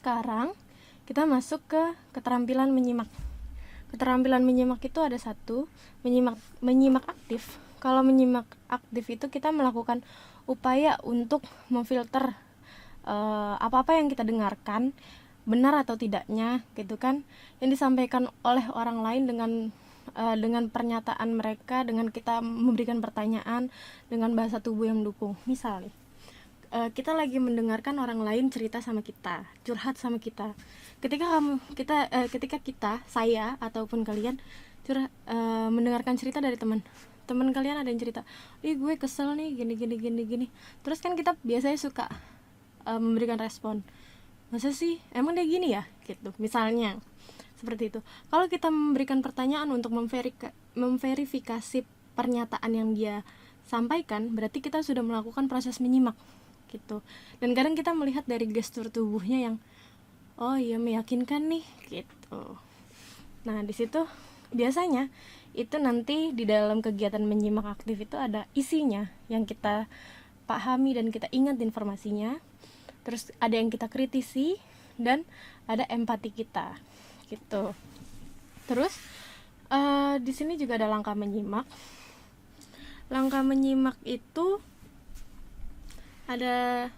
sekarang kita masuk ke keterampilan menyimak. Keterampilan menyimak itu ada satu, menyimak aktif. Kalau menyimak aktif itu kita melakukan upaya untuk memfilter apa-apa yang kita dengarkan, benar atau tidaknya gitu kan, yang disampaikan oleh orang lain dengan pernyataan mereka, dengan kita memberikan pertanyaan, dengan bahasa tubuh yang mendukung. Misal nih, kita lagi mendengarkan orang lain cerita sama kita, curhat sama kita. Ketika kita, saya ataupun kalian mendengarkan cerita dari teman kalian, ada yang cerita, ih gue kesel nih gini, terus kan kita biasanya suka memberikan respon, masa sih emang dia gini ya gitu, misalnya seperti itu. Kalau kita memberikan pertanyaan untuk memverifikasi pernyataan yang dia sampaikan, berarti kita sudah melakukan proses menyimak gitu. Dan kadang kita melihat dari gestur tubuhnya yang oh iya meyakinkan nih gitu. Nah di situ biasanya itu nanti di dalam kegiatan menyimak aktif itu ada isinya yang kita pahami dan kita ingat informasinya, terus ada yang kita kritisi dan ada empati kita gitu. Terus di sini juga ada langkah menyimak. Langkah menyimak itu ada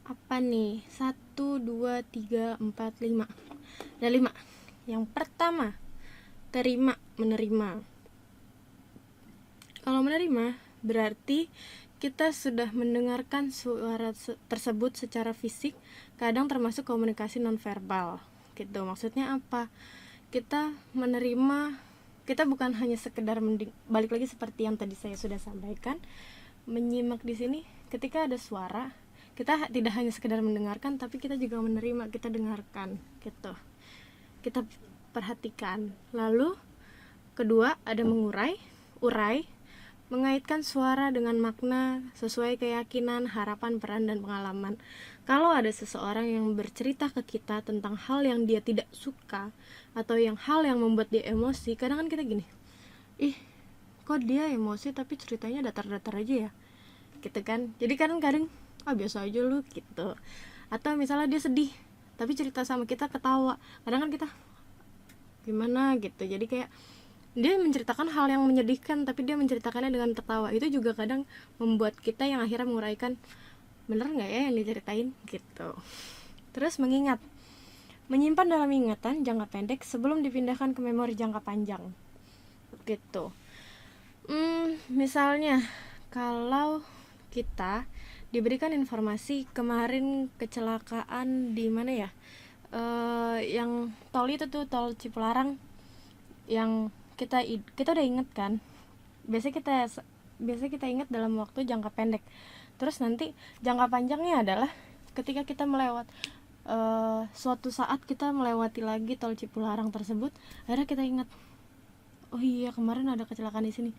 apa nih? 1, 2, 3, 4, 5. Ada 5. Yang pertama, menerima. Kalau menerima berarti kita sudah mendengarkan suara tersebut secara fisik, kadang termasuk komunikasi nonverbal gitu. Maksudnya apa? Kita menerima, kita bukan hanya sekedar balik lagi seperti yang tadi saya sudah sampaikan. Menyimak di sini ketika ada suara, kita tidak hanya sekedar mendengarkan, tapi kita juga menerima, kita dengarkan gitu, kita perhatikan. Lalu kedua ada urai, mengaitkan suara dengan makna sesuai keyakinan, harapan, peran, dan pengalaman. Kalau ada seseorang yang bercerita ke kita tentang hal yang dia tidak suka atau hal yang membuat dia emosi, kadang kan kita gini, ih kok dia emosi tapi ceritanya datar-datar aja ya gitu kan. Jadi kadang-kadang biasa aja lu gitu. Atau misalnya dia sedih tapi cerita sama kita ketawa, kadang kan kita gimana gitu. Jadi kayak dia menceritakan hal yang menyedihkan tapi dia menceritakannya dengan tertawa, itu juga kadang membuat kita yang akhirnya menguraikan, bener nggak ya yang diceritain gitu. Terus menyimpan dalam ingatan jangka pendek sebelum dipindahkan ke memori jangka panjang gitu. Misalnya kalau kita diberikan informasi kemarin kecelakaan di mana ya, yang tol itu tuh, tol Cipularang, yang kita udah inget kan, biasanya kita ingat dalam waktu jangka pendek. Terus nanti jangka panjangnya adalah ketika kita suatu saat kita melewati lagi tol Cipularang tersebut, akhirnya kita ingat, oh iya kemarin ada kecelakaan di sini.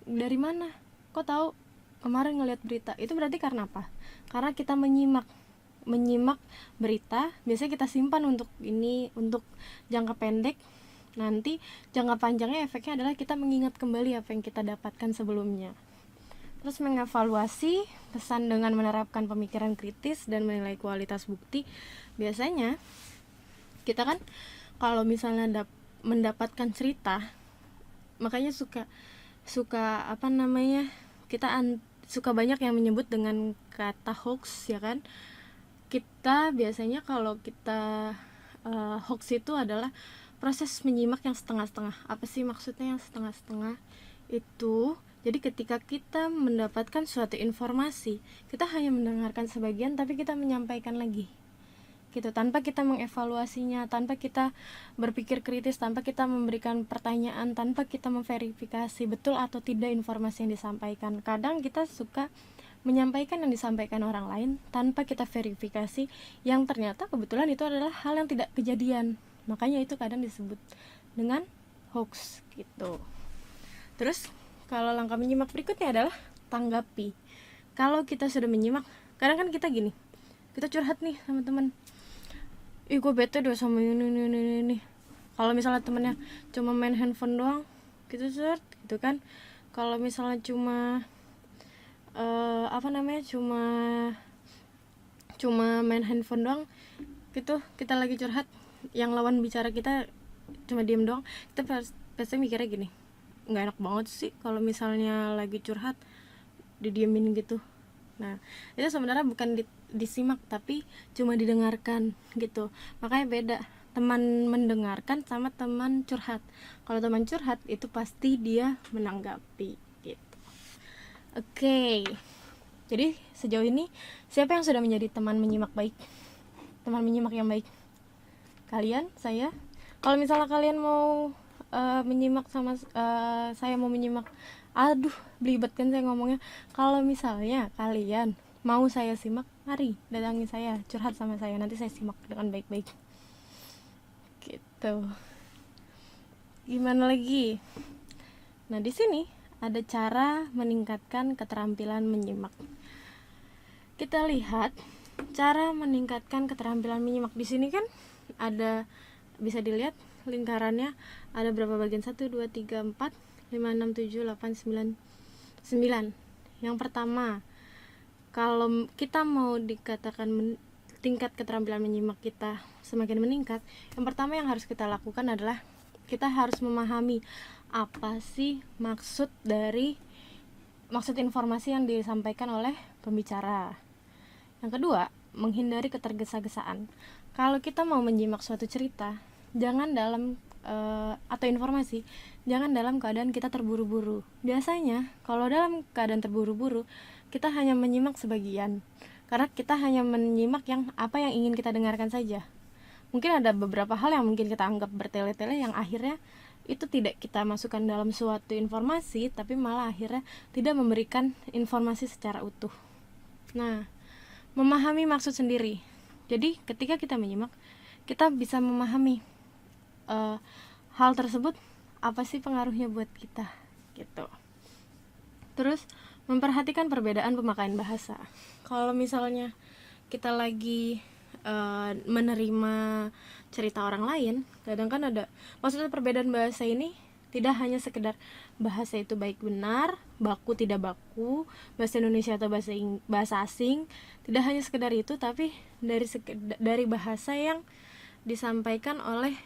Dari mana? Kok tahu? Kemarin ngeliat berita. Itu berarti karena apa? Karena kita menyimak berita. Biasanya kita simpan untuk jangka pendek. Nanti jangka panjangnya efeknya adalah kita mengingat kembali apa yang kita dapatkan sebelumnya. Terus mengevaluasi pesan dengan menerapkan pemikiran kritis dan menilai kualitas bukti. Biasanya kita kan kalau misalnya mendapatkan cerita, makanya suka kita suka banyak yang menyebut dengan kata hoax ya kan. Kita biasanya kalau kita hoax itu adalah proses menyimak yang setengah-setengah. Apa sih maksudnya yang setengah-setengah? Itu jadi ketika kita mendapatkan suatu informasi, kita hanya mendengarkan sebagian tapi kita menyampaikan lagi gitu, tanpa kita mengevaluasinya, tanpa kita berpikir kritis, tanpa kita memberikan pertanyaan, tanpa kita memverifikasi betul atau tidak informasi yang disampaikan. Kadang kita suka menyampaikan yang disampaikan orang lain tanpa kita verifikasi, yang ternyata kebetulan itu adalah hal yang tidak kejadian. Makanya itu kadang disebut dengan hoax gitu. Terus kalau langkah menyimak berikutnya adalah tanggapi. Kalau kita sudah menyimak, kadang kan kita gini, kita curhat nih sama teman, ih gue bete deh sama ini. Kalau misalnya temennya cuma main handphone doang, gitu gitu kan. Kalau misalnya cuma cuma main handphone doang, gitu, kita lagi curhat, yang lawan bicara kita cuma diem doang, kita pasti mikirnya gini, nggak enak banget sih kalau misalnya lagi curhat didiemin gitu. Nah, itu sebenarnya bukan disimak, tapi cuma didengarkan gitu. Makanya beda teman mendengarkan sama teman curhat. Kalau teman curhat itu pasti dia menanggapi gitu. Oke. Jadi sejauh ini siapa yang sudah menjadi teman menyimak baik? Teman menyimak yang baik? Kalian? Saya? Kalau misalnya kalian mau menyimak sama saya mau menyimak, aduh belibet kan saya ngomongnya. Kalau misalnya kalian mau saya simak, mari datangi saya, curhat sama saya, nanti saya simak dengan baik-baik gitu. Gimana lagi? Nah, di sini ada cara meningkatkan keterampilan menyimak. Kita lihat cara meningkatkan keterampilan menyimak. Di sini kan ada, bisa dilihat lingkarannya ada berapa bagian, 1, 2, 3, 4, 5, 6, 7, 8, 9 Yang pertama, kalau kita mau dikatakan tingkat keterampilan menyimak kita semakin meningkat, yang pertama yang harus kita lakukan adalah kita harus memahami apa sih maksud informasi yang disampaikan oleh pembicara. Yang kedua, menghindari ketergesa-gesaan. Kalau kita mau menyimak suatu cerita, jangan dalam atau informasi, jangan dalam keadaan kita terburu-buru. Biasanya kalau dalam keadaan terburu-buru, kita hanya menyimak sebagian, karena kita hanya menyimak apa yang ingin kita dengarkan saja. Mungkin ada beberapa hal yang mungkin kita anggap bertele-tele, yang akhirnya itu tidak kita masukkan dalam suatu informasi, tapi malah akhirnya tidak memberikan informasi secara utuh. Nah, memahami maksud sendiri. Jadi ketika kita menyimak, kita bisa memahami hal tersebut apa sih pengaruhnya buat kita gitu. Terus memperhatikan perbedaan pemakaian bahasa. Kalau misalnya kita lagi menerima cerita orang lain, kadang kan ada, maksudnya perbedaan bahasa ini tidak hanya sekedar bahasa itu baik benar, baku tidak baku, bahasa Indonesia atau bahasa asing, tidak hanya sekedar itu, tapi dari bahasa yang disampaikan oleh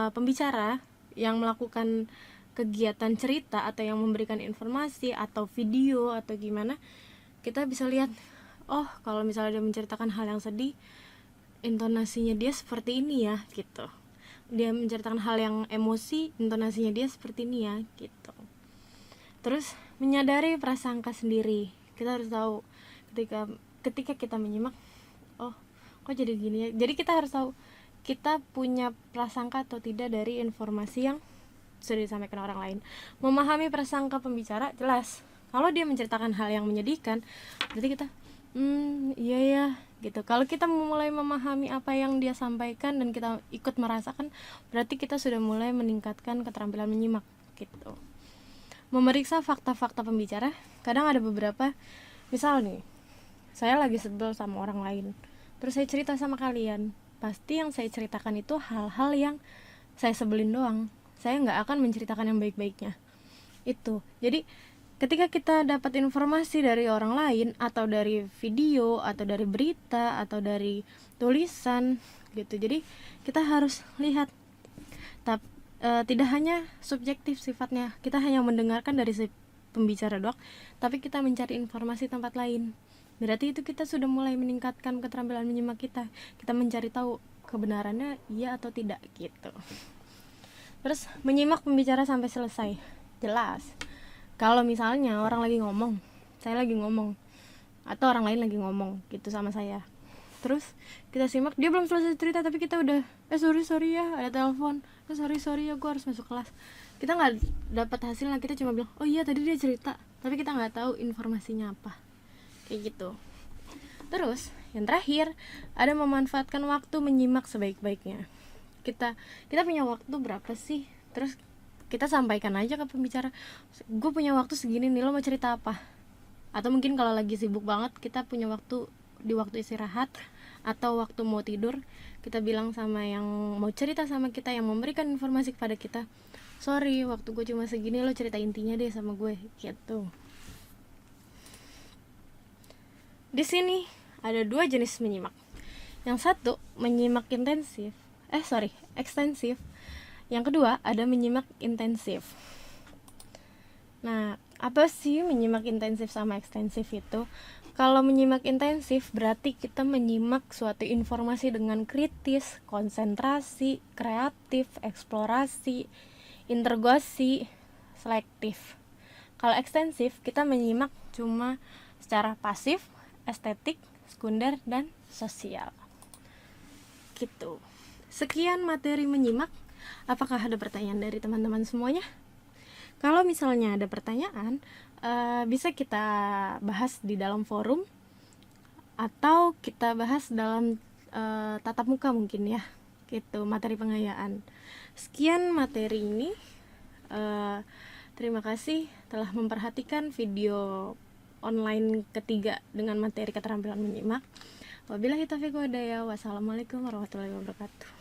pembicara yang melakukan kegiatan cerita atau yang memberikan informasi atau video atau gimana, kita bisa lihat, oh kalau misalnya dia menceritakan hal yang sedih, intonasinya dia seperti ini ya gitu. Dia menceritakan hal yang emosi, intonasinya dia seperti ini ya gitu. Terus menyadari prasangka sendiri. Kita harus tahu ketika kita menyimak, oh kok jadi gini ya. Jadi kita harus tahu kita punya prasangka atau tidak dari informasi yang sudah disampaikan orang lain. Memahami prasangka pembicara, jelas kalau dia menceritakan hal yang menyedihkan, berarti kita iya ya gitu. Kalau kita mulai memahami apa yang dia sampaikan dan kita ikut merasakan, berarti kita sudah mulai meningkatkan keterampilan menyimak gitu. Memeriksa fakta-fakta pembicara. Kadang ada beberapa, misal nih, saya lagi sebel sama orang lain, terus saya cerita sama kalian, pasti yang saya ceritakan itu hal-hal yang saya sebelin doang. Saya nggak akan menceritakan yang baik-baiknya itu. Jadi ketika kita dapat informasi dari orang lain, atau dari video, atau dari berita, atau dari tulisan gitu, jadi kita harus lihat. Tidak hanya subjektif sifatnya, kita hanya mendengarkan dari si pembicara doang, tapi kita mencari informasi tempat lain. Berarti itu kita sudah mulai meningkatkan keterampilan menyimak kita. Kita mencari tahu kebenarannya iya atau tidak gitu. Terus menyimak pembicara sampai selesai. Jelas, kalau misalnya orang lagi ngomong, saya lagi ngomong, atau orang lain lagi ngomong gitu sama saya, terus kita simak, dia belum selesai cerita tapi kita udah sorry ya ada telepon, sorry ya gue harus masuk kelas. Kita nggak dapat hasilnya, kita cuma bilang oh iya tadi dia cerita, tapi kita nggak tahu informasinya apa, kayak gitu. Terus yang terakhir ada memanfaatkan waktu menyimak sebaik-baiknya. Kita punya waktu berapa sih, terus kita sampaikan aja ke pembicara, gue punya waktu segini nih, lo mau cerita apa? Atau mungkin kalau lagi sibuk banget, kita punya waktu di waktu istirahat atau waktu mau tidur, kita bilang sama yang mau cerita sama kita, yang memberikan informasi kepada kita, sorry waktu gue cuma segini, lo cerita intinya deh sama gue gitu. Di sini ada dua jenis menyimak. Yang satu menyimak ekstensif. Yang kedua ada menyimak intensif. Nah, apa sih menyimak intensif sama ekstensif itu? Kalau menyimak intensif berarti kita menyimak suatu informasi dengan kritis, konsentrasi, kreatif, eksplorasi, interogasi, selektif. Kalau ekstensif kita menyimak cuma secara pasif, estetik, sekunder, dan sosial. Gitu. Sekian materi menyimak. Apakah ada pertanyaan dari teman-teman semuanya? Kalau misalnya ada pertanyaan, bisa kita bahas di dalam forum atau kita bahas dalam tatap muka mungkin ya, gitu, materi pengayaan. Sekian materi ini. Terima kasih telah memperhatikan video online ketiga dengan materi keterampilan menyimak. Wabillahi taufiq wal hidayah. Wassalamualaikum warahmatullahi wabarakatuh.